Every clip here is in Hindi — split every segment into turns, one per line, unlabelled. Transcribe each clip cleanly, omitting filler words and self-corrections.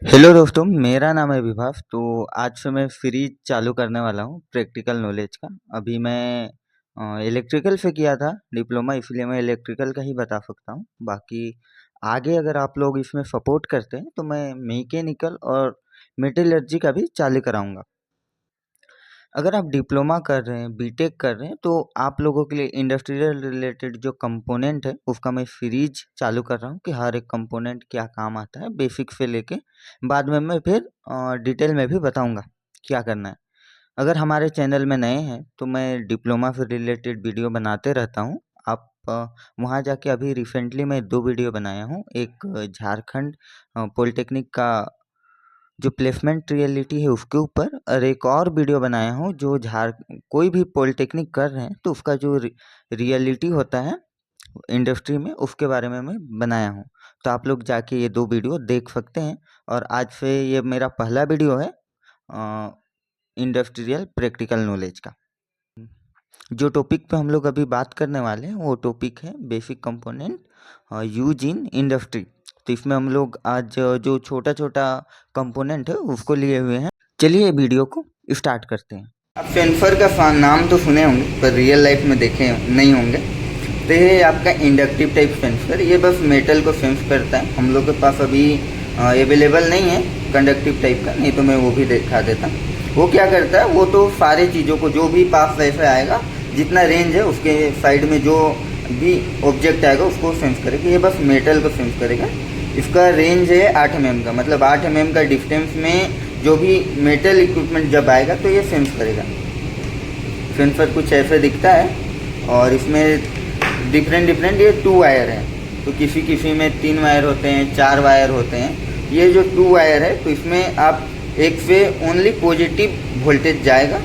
हेलो दोस्तों, मेरा नाम है विभास। तो आज से मैं सीरीज चालू करने वाला हूँ प्रैक्टिकल नॉलेज का। अभी मैं इलेक्ट्रिकल से किया था डिप्लोमा, इसलिए मैं इलेक्ट्रिकल का ही बता सकता हूँ। बाकी आगे अगर आप लोग इसमें सपोर्ट करते हैं तो मैं मैकेनिकल और मेटलर्जी का भी चालू कराऊंगा। अगर आप डिप्लोमा कर रहे हैं, बीटेक कर रहे हैं, तो आप लोगों के लिए इंडस्ट्रियल रिलेटेड जो कंपोनेंट है उसका मैं सीरीज चालू कर रहा हूँ कि हर एक कंपोनेंट क्या काम आता है, बेसिक से लेके बाद में मैं फिर डिटेल में भी बताऊंगा क्या करना है। अगर हमारे चैनल में नए हैं तो मैं डिप्लोमा से रिलेटेड वीडियो बनाते रहता हूँ। आप वहाँ जाके अभी रिसेंटली मैं 2 वीडियो बनाया हूँ। एक झारखंड पॉलिटेक्निक का जो प्लेसमेंट रियलिटी है उसके ऊपर, और एक और वीडियो बनाया हूँ जो कोई भी पॉलिटेक्निक कर रहे हैं तो उसका जो रियलिटी होता है इंडस्ट्री में, उसके बारे में मैं बनाया हूँ। तो आप लोग जाके ये 2 वीडियो देख सकते हैं। और आज से ये मेरा पहला वीडियो है इंडस्ट्रियल प्रैक्टिकल नॉलेज का। जो टॉपिक पे हम लोग अभी बात करने वाले हैं वो टॉपिक है basic component use in industry. तो इसमें हम लोग आज जो छोटा छोटा कंपोनेंट है उसको लिए हुए हैं। चलिए वीडियो को स्टार्ट करते हैं। आप सेंसर का नाम तो सुने होंगे पर रियल लाइफ में देखे नहीं होंगे। तो ये आपका इंडक्टिव टाइप सेंसर, ये बस मेटल को सेंस करता है। हम लोग के पास अभी अवेलेबल नहीं है कंडक्टिव टाइप का, नहीं तो मैं वो भी दिखा देता। वो क्या करता है, वो तो सारी चीज़ों को जो भी पास वैसे आएगा, जितना रेंज है उसके साइड में जो भी ऑब्जेक्ट आएगा उसको सेंस करेगा। ये बस मेटल को सेंस करेगा। इसका रेंज है 8 mm का, मतलब 8 mm का डिस्टेंस में जो भी मेटल इक्विपमेंट जब आएगा तो ये सेंस करेगा। सेंसर कुछ ऐसे दिखता है और इसमें डिफरेंट ये 2 वायर है। तो किसी किसी में 3 वायर होते हैं, 4 वायर होते हैं। ये जो 2 वायर है तो इसमें आप एक से ओनली पॉजिटिव वोल्टेज जाएगा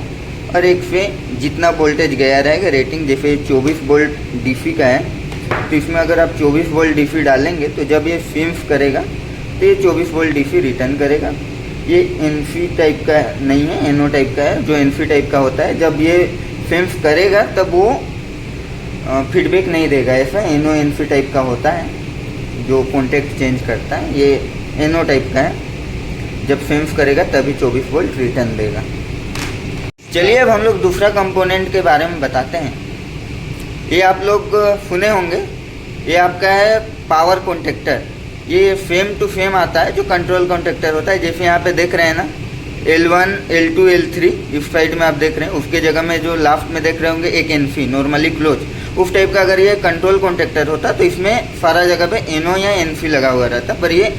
और एक से जितना वोल्टेज गया रहेगा रेटिंग, जैसे 24 वोल्ट डीसी का है तो इसमें अगर आप 24 वोल्ट डीसी डालेंगे तो जब ये सेंस करेगा तो ये 24 वोल्ट डीसी रिटर्न करेगा। ये एनसी टाइप का नहीं है, एनओ टाइप का है। जो एनसी टाइप का होता है जब ये सेंस करेगा तब वो फीडबैक नहीं देगा। ऐसा एनओ एनसी टाइप का होता है जो कॉन्टेक्ट चेंज करता है, ये एनओ टाइप का है। जब सेंस करेगा तभी 24 वोल्ट रिटर्न देगा। चलिए अब हम लोग दूसरा कंपोनेंट के बारे में बताते हैं। ये आप लोग सुने होंगे, ये आपका है पावर कॉन्टेक्टर। ये फेम टू फेम आता है जो कंट्रोल कॉन्टेक्टर होता है। जैसे यहाँ पे देख रहे हैं ना, L1 L2 L3 इस साइड में आप देख रहे हैं, उसके जगह में जो लास्ट में देख रहे होंगे एक NC नॉर्मली क्लोज, उस टाइप का अगर ये कंट्रोल कॉन्टेक्टर होता तो इसमें सारा जगह पे NO या NC लगा हुआ रहता। पर ये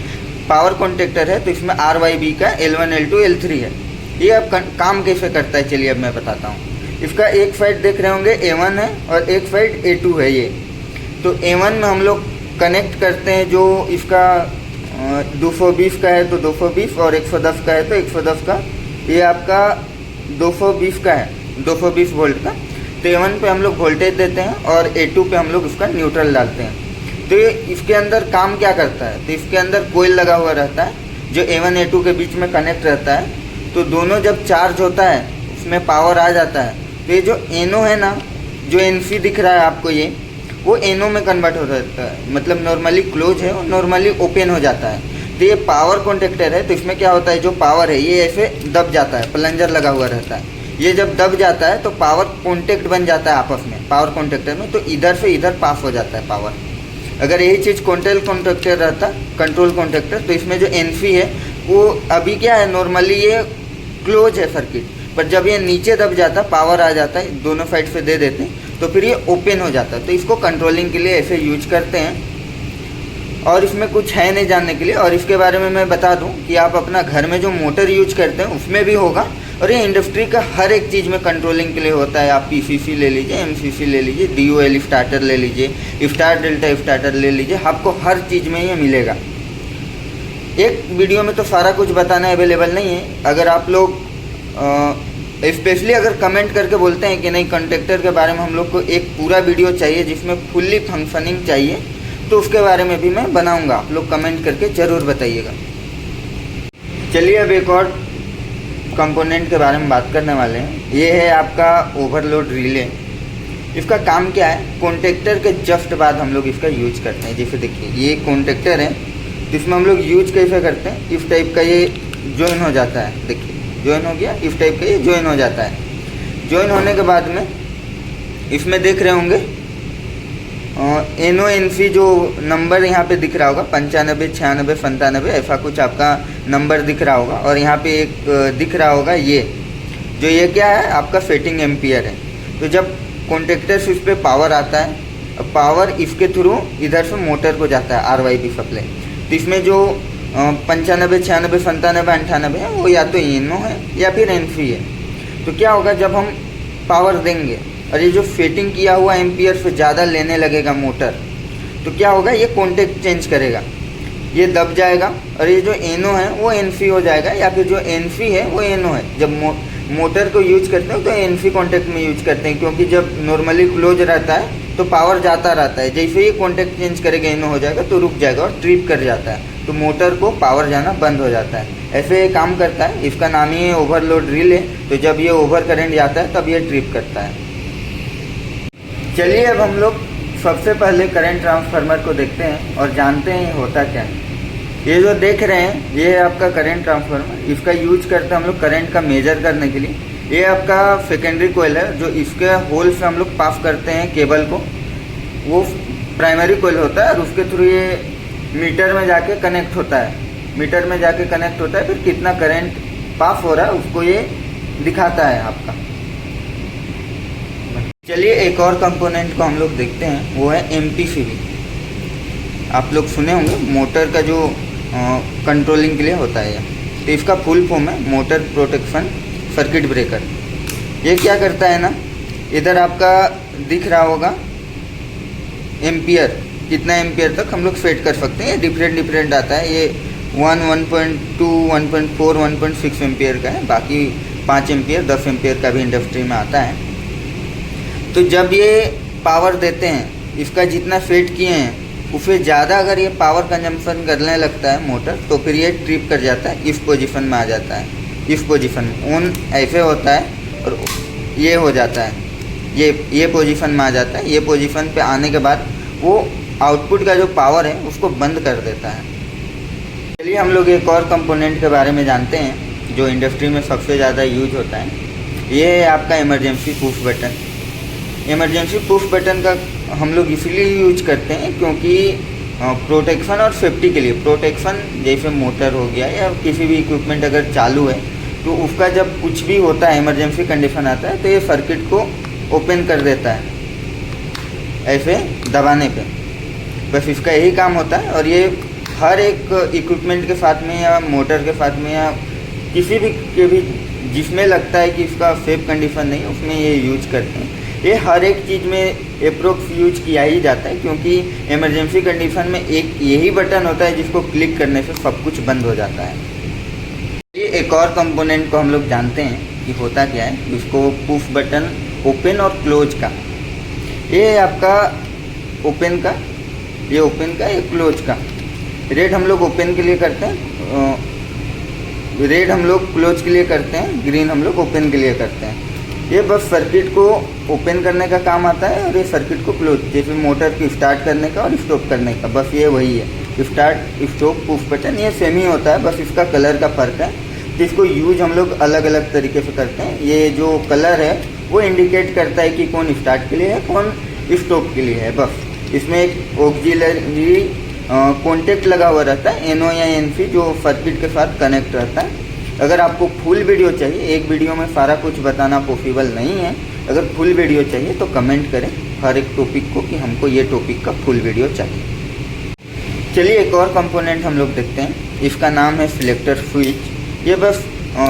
पावर कॉन्टेक्टर है तो इसमें RYB का L1 L2 L3 है। ये अब काम कैसे करता है चलिए अब मैं बताता हूँ। इसका एक साइड देख रहे होंगे A1 है और एक साइड A2 है। ये तो A1 में हम लोग कनेक्ट करते हैं, जो इसका 220 का है तो 220 और 110 का है तो 110 का। ये आपका 220 का है, 220 वोल्ट का। तो A1 पे हम लोग वोल्टेज देते हैं और A2 पे हम लोग उसका न्यूट्रल डालते हैं। तो ये इसके अंदर काम क्या करता है, तो इसके अंदर कोयल लगा हुआ रहता है जो A1 A2 के बीच में कनेक्ट रहता है। तो दोनों जब चार्ज होता है उसमें पावर आ जाता है। तो ये जो NO है ना, जो NC दिख रहा है आपको, ये वो NO में कन्वर्ट हो जाता है। मतलब नॉर्मली क्लोज है और नॉर्मली ओपन हो जाता है। तो ये पावर कॉन्टेक्टर है तो इसमें क्या होता है, जो पावर है ये ऐसे दब जाता है, प्लंजर लगा हुआ रहता है। ये जब दब जाता है तो पावर कॉन्टेक्ट बन जाता है आपस में पावर कॉन्टेक्टर में, तो इधर से इधर पास हो जाता है पावर। अगर यही चीज़ कंट्रोल कॉन्टेक्टर रहता, कंट्रोल कॉन्टेक्टर, तो इसमें जो NC है वो अभी क्या है, नॉर्मली ये क्लोज है सर्किट, पर जब ये नीचे दब जाता पावर आ जाता है, दोनों साइड से दे देते हैं तो फिर ये ओपन हो जाता है। तो इसको कंट्रोलिंग के लिए ऐसे यूज करते हैं और इसमें कुछ है नहीं जानने के लिए। और इसके बारे में मैं बता दूं कि आप अपना घर में जो मोटर यूज करते हैं उसमें भी होगा, और ये इंडस्ट्री का हर एक चीज़ में कंट्रोलिंग के लिए होता है। आप PCC ले लीजिए, MCC ले लीजिए, DOL स्टार्टर ले लीजिए, स्टार डेल्टा स्टार्टर ले लीजिए, आपको हर चीज़ में ये मिलेगा। एक वीडियो में तो सारा कुछ बताना अवेलेबल नहीं है। अगर आप लोग स्पेशली अगर कमेंट करके बोलते हैं कि नहीं कॉन्टेक्टर के बारे में हम लोग को एक पूरा वीडियो चाहिए जिसमें फुल्ली फंक्शनिंग चाहिए, तो उसके बारे में भी मैं बनाऊंगा। आप लोग कमेंट करके ज़रूर बताइएगा। चलिए अब एक और कंपोनेंट के बारे में बात करने वाले हैं। ये है आपका ओवरलोड रिले। इसका काम क्या है, कॉन्टेक्टर के जस्ट बाद हम लोग इसका यूज करते हैं। जैसे देखिए ये कॉन्टेक्टर है तो इसमें हम लोग यूज कैसे करते हैं, इस टाइप का ये ज्वाइन हो जाता है, देखिए ज्वाइन हो गया, इस टाइप का ये ज्वाइन हो जाता है। ज्वाइन होने के बाद में इसमें देख रहे होंगे NONC जो नंबर यहाँ पे दिख रहा होगा 95 96 97 ऐसा कुछ आपका नंबर दिख रहा होगा। और यहाँ पे एक दिख रहा होगा ये क्या है आपका सेटिंग एम्पियर है। तो जब कॉन्टेक्टर स्विच पे पावर आता है, पावर इसके थ्रू इधर से मोटर को जाता है RYB सप्लाई। तो इसमें जो 95 96 97 98 है वो या तो NO है या फिर NC है। तो क्या होगा जब हम पावर देंगे और ये जो सेटिंग किया हुआ एम्पियर से ज़्यादा लेने लगेगा मोटर, तो क्या होगा ये कॉन्टेक्ट चेंज करेगा, ये दब जाएगा और ये जो NO है वो NC हो जाएगा, या फिर जो NC है वो NO है। जब मोटर को यूज करते हो तो NC कॉन्टेक्ट में यूज करते हैं, क्योंकि जब नॉर्मली क्लोज रहता है तो पावर जाता रहता है, जैसे ही कॉन्टेक्ट चेंज करेगा NO हो जाएगा तो रुक जाएगा और ट्रिप कर जाता है, तो मोटर को पावर जाना बंद हो जाता है। ऐसे ये काम करता है, इसका नाम ही ओवरलोड ड्रिल है। तो जब ये ओवर करंट जाता है तब ये ट्रिप करता है। चलिए अब हम लोग सबसे पहले करंट ट्रांसफार्मर को देखते हैं और जानते हैं ये होता क्या है। ये जो देख रहे हैं ये है आपका करंट ट्रांसफार्मर, इसका यूज करते हैं हम लोग करंट का मेजर करने के लिए। ये आपका सेकेंडरी कोयल है जो इसके होल से हम लोग पास करते हैं केबल को, वो प्राइमरी कोयल होता है और उसके थ्रू ये मीटर में जाके कनेक्ट होता है। मीटर में जाके कनेक्ट होता है, फिर कितना करंट पास हो रहा है उसको ये दिखाता है आपका। चलिए एक और कंपोनेंट को हम लोग देखते हैं, वो है MPCB। आप लोग सुने होंगे मोटर का जो कंट्रोलिंग के लिए होता है। तो इसका फुल फॉर्म है मोटर प्रोटेक्शन सर्किट ब्रेकर। ये क्या करता है ना, इधर आपका दिख रहा होगा एम्पियर, कितना एम्पियर तक हम लोग सेट कर सकते हैं। डिफरेंट आता है, ये 1, 1.2, 1.4, 1.6 एम्पियर का है, बाकी 5 एम्पियर 10 एम्पियर का भी इंडस्ट्री में आता है। तो जब ये पावर देते हैं, इसका जितना सेट किए हैं उससे ज़्यादा अगर ये पावर कंजम्पशन करने लगता है मोटर, तो फिर ये ट्रिप कर जाता है, इस पोजीशन में आ जाता है। इस पोजीशन में ऑन ऐसे होता है और ये हो जाता है, ये पोजीशन में आ जाता है। ये पोजीशन पे आने के बाद वो आउटपुट का जो पावर है उसको बंद कर देता है। चलिए हम लोग एक और कंपोनेंट के बारे में जानते हैं जो इंडस्ट्री में सबसे ज़्यादा यूज होता है। ये है आपका emergency push button. Emergency push button का हम लोग इसीलिए यूज करते हैं क्योंकि प्रोटेक्शन और सेफ्टी के लिए, प्रोटेक्शन जैसे मोटर हो गया या किसी भी इक्विपमेंट अगर चालू है तो उसका जब कुछ भी होता है, इमरजेंसी कंडीशन आता है, तो ये सर्किट को ओपन कर देता है ऐसे दबाने पे। बस इसका यही काम होता है और ये हर एक इक्विपमेंट के साथ में या मोटर के साथ में या किसी भी के भी जिसमें लगता है कि इसका सेफ कंडीशन नहीं है उसमें ये यूज करते हैं। ये हर एक चीज़ में अप्रोक्स यूज किया ही जाता है क्योंकि इमरजेंसी कंडीशन में एक यही बटन होता है जिसको क्लिक करने से सब कुछ बंद हो जाता है। ये एक और कंपोनेंट को हम लोग जानते हैं कि होता क्या है, इसको पुश बटन ओपन और क्लोज का। ये आपका ओपन का, ये ओपन का, ये क्लोज का। रेड हम लोग ओपन के लिए करते हैं, रेड हम लोग क्लोज के लिए करते हैं, ग्रीन हम लोग ओपन के लिए करते हैं। ये बस सर्किट को ओपन करने का काम आता है और ये सर्किट को क्लोज, जैसे मोटर की स्टार्ट करने का और स्टॉप करने का, बस ये वही है। स्टार्ट स्टॉप पुश बटन ये सेम ही होता है, बस इसका कलर का फ़र्क है। जिसको यूज हम लोग अलग अलग तरीके से करते हैं। ये जो कलर है वो इंडिकेट करता है कि कौन स्टार्ट के लिए है, कौन स्टॉप के लिए है। बस इसमें एक ऑक्सिलरी कॉन्टेक्ट लगा हुआ रहता है, NO या NC, जो सर्किट के साथ कनेक्ट रहता है। अगर आपको फुल वीडियो चाहिए, एक वीडियो में सारा कुछ बताना पॉसिबल नहीं है, अगर फुल वीडियो चाहिए तो कमेंट करें हर एक टॉपिक को कि हमको ये टॉपिक का फुल वीडियो चाहिए। चलिए एक और कंपोनेंट हम लोग देखते हैं, इसका नाम है सिलेक्टर स्विच। ये बस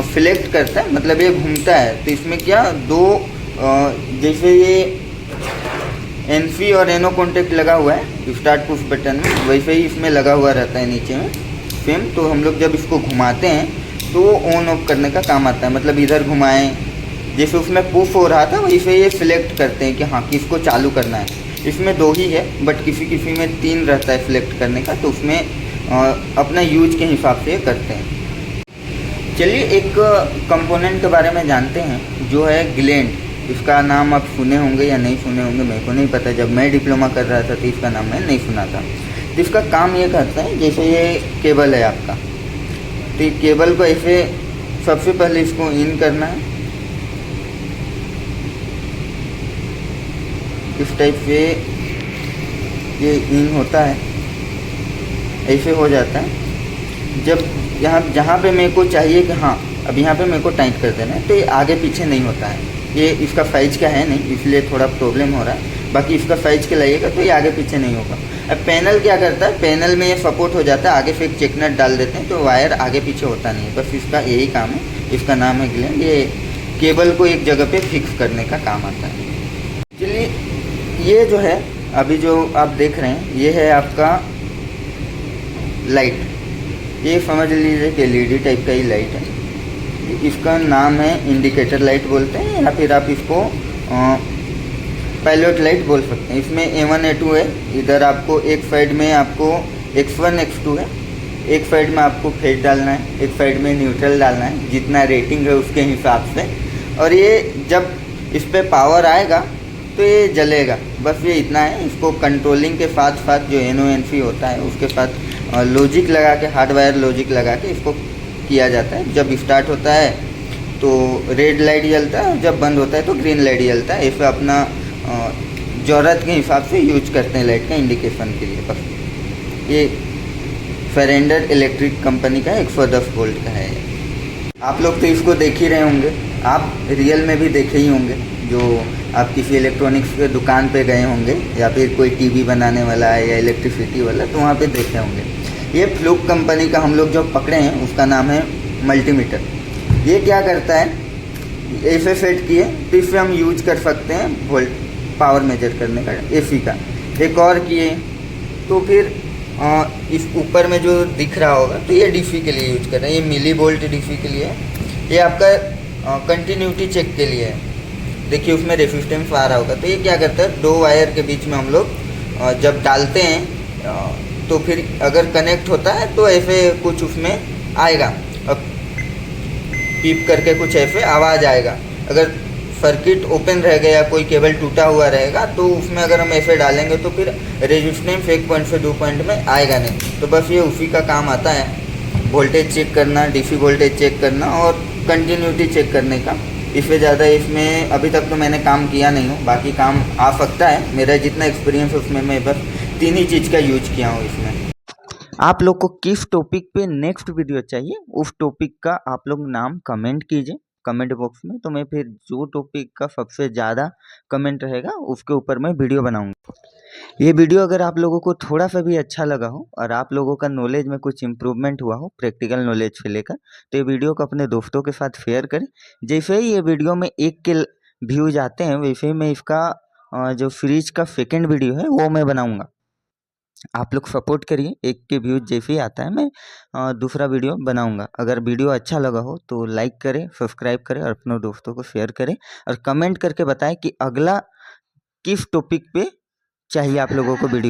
सिलेक्ट करता है, मतलब ये घूमता है। तो इसमें क्या दो जैसे ये NC और NO कॉन्टेक्ट लगा हुआ है स्टार्ट पुश बटन में, वैसे ही इसमें लगा हुआ रहता है नीचे में सेम। तो हम लोग जब इसको घुमाते हैं तो ऑन ऑफ करने का काम आता है, मतलब इधर घुमाएं, जैसे उसमें पुश हो रहा था वैसे ये सिलेक्ट करते हैं कि हाँ किसको चालू करना है। इसमें 2 ही है बट किसी किसी में 3 रहता है सिलेक्ट करने का, तो उसमें अपना यूज के हिसाब से करते हैं। चलिए एक कंपोनेंट के बारे में जानते हैं जो है ग्लैंड। इसका नाम आप सुने होंगे या नहीं सुने होंगे, मेरे को नहीं पता। जब मैं डिप्लोमा कर रहा था तो इसका नाम मैं नहीं सुना था। तो इसका काम ये करता है, जैसे ये केबल है आपका, तो ये केबल को ऐसे सबसे पहले इसको इन करना है, इस टाइप से ये इन होता है, ऐसे हो जाता है। जब यहाँ जहाँ पे मेरे को चाहिए कि हाँ अब यहाँ पे मेरे को टाइट कर देना है, तो ये आगे पीछे नहीं होता है। ये इसका साइज का है नहीं, इसलिए थोड़ा प्रॉब्लम हो रहा है, बाकी इसका साइज के लगेगा तो ये आगे पीछे नहीं होगा। अब पैनल क्या करता है, पैनल में ये सपोर्ट हो जाता है, आगे से एक चेक नट डाल देते हैं तो वायर आगे पीछे होता नहीं है, बस इसका यही काम है। इसका नाम है ग्लैंड। ये केबल को एक जगह पे फिक्स करने का काम आता है। चलिए, ये जो है अभी जो आप देख रहे हैं, ये है आपका लाइट। ये समझ लीजिए कि LED टाइप का ही लाइट है। इसका नाम है इंडिकेटर लाइट बोलते हैं, या फिर आप इसको पायलट लाइट बोल सकते हैं। इसमें A1 A2 है। इधर आपको एक साइड में आपको X1 X2 है, एक साइड में आपको फेज डालना है, एक साइड में न्यूट्रल डालना है, जितना रेटिंग है उसके हिसाब से। और ये जब इस पर पावर आएगा तो ये जलेगा, बस ये इतना है। इसको कंट्रोलिंग के साथ साथ जो NONC होता है उसके साथ लॉजिक लगा के, हार्डवायर लॉजिक लगा के इसको किया जाता है। जब स्टार्ट होता है तो रेड लाइट जलता है, जब बंद होता है तो ग्रीन लाइट जलता है। इसे अपना ज़रूरत के हिसाब से यूज करते हैं लाइट का इंडिकेशन के लिए। बस ये फेरेंडर इलेक्ट्रिक कंपनी का 110 वोल्ट का है। आप लोग तो इसको देख ही रहे होंगे, आप रियल में भी देखे ही होंगे। जो आप किसी इलेक्ट्रॉनिक्स के दुकान पे गए होंगे, या फिर कोई टीवी बनाने वाला है या इलेक्ट्रिसिटी वाला, तो वहाँ पे देखे होंगे। ये फ्लूक कंपनी का हम लोग जो पकड़े हैं उसका नाम है मल्टीमीटर। ये क्या करता है, ऐसे सेट किए तो इससे हम यूज कर सकते हैं वोल्ट, पावर मेजर करने का, AC का। एक और किए तो फिर इस ऊपर में जो दिख रहा होगा तो ये DC के लिए यूज कर रहे हैं। ये मिली वोल्ट DC के लिए है। ये आपका कंटिन्यूटी चेक के लिए है। देखिए उसमें रेसिस्टेंस आ रहा होगा, तो ये क्या करता है, 2 वायर के बीच में हम लोग जब डालते हैं तो फिर अगर कनेक्ट होता है तो ऐसे कुछ उसमें आएगा, अब पीप करके कुछ ऐसे आवाज़ आएगा। अगर सर्किट ओपन रह गया, कोई केबल टूटा हुआ रहेगा, तो उसमें अगर हम ऐसे डालेंगे तो फिर रेजिस्टेंस 1 पॉइंट से 2 पॉइंट में आएगा नहीं। तो बस ये उसी का काम आता है, वोल्टेज चेक करना, DC वोल्टेज चेक करना और कंटिन्यूटी चेक करने का। इससे ज़्यादा इसमें अभी तक तो मैंने काम किया नहीं हूँ, बाकी काम आ सकता है। मेरा जितना एक्सपीरियंस है उसमें मैं बस 3 ही चीज़ का यूज किया हूँ इसमें। आप लोग को किस टॉपिक पे नेक्स्ट वीडियो चाहिए, उस टॉपिक का आप लोग नाम कमेंट कीजिए कमेंट बॉक्स में, तो मैं फिर जो टॉपिक का सबसे ज़्यादा कमेंट रहेगा उसके ऊपर मैं वीडियो बनाऊंगा। ये वीडियो अगर आप लोगों को थोड़ा सा भी अच्छा लगा हो और आप लोगों का नॉलेज में कुछ इम्प्रूवमेंट हुआ हो प्रैक्टिकल नॉलेज से लेकर, तो ये वीडियो को अपने दोस्तों के साथ शेयर करें। जैसे ही ये वीडियो में 1 के व्यूज आते हैं, वैसे ही मैं इसका जो फ्रीज का सेकेंड वीडियो है वो मैं बनाऊँगा। आप लोग सपोर्ट करिए, 1 के व्यूज जैसे ही आता है मैं दूसरा वीडियो बनाऊंगा। अगर वीडियो अच्छा लगा हो तो लाइक करें, सब्सक्राइब करें और अपने दोस्तों को शेयर करें, और कमेंट करके बताएं कि अगला किस टॉपिक पे चाहिए आप लोगों को वीडियो।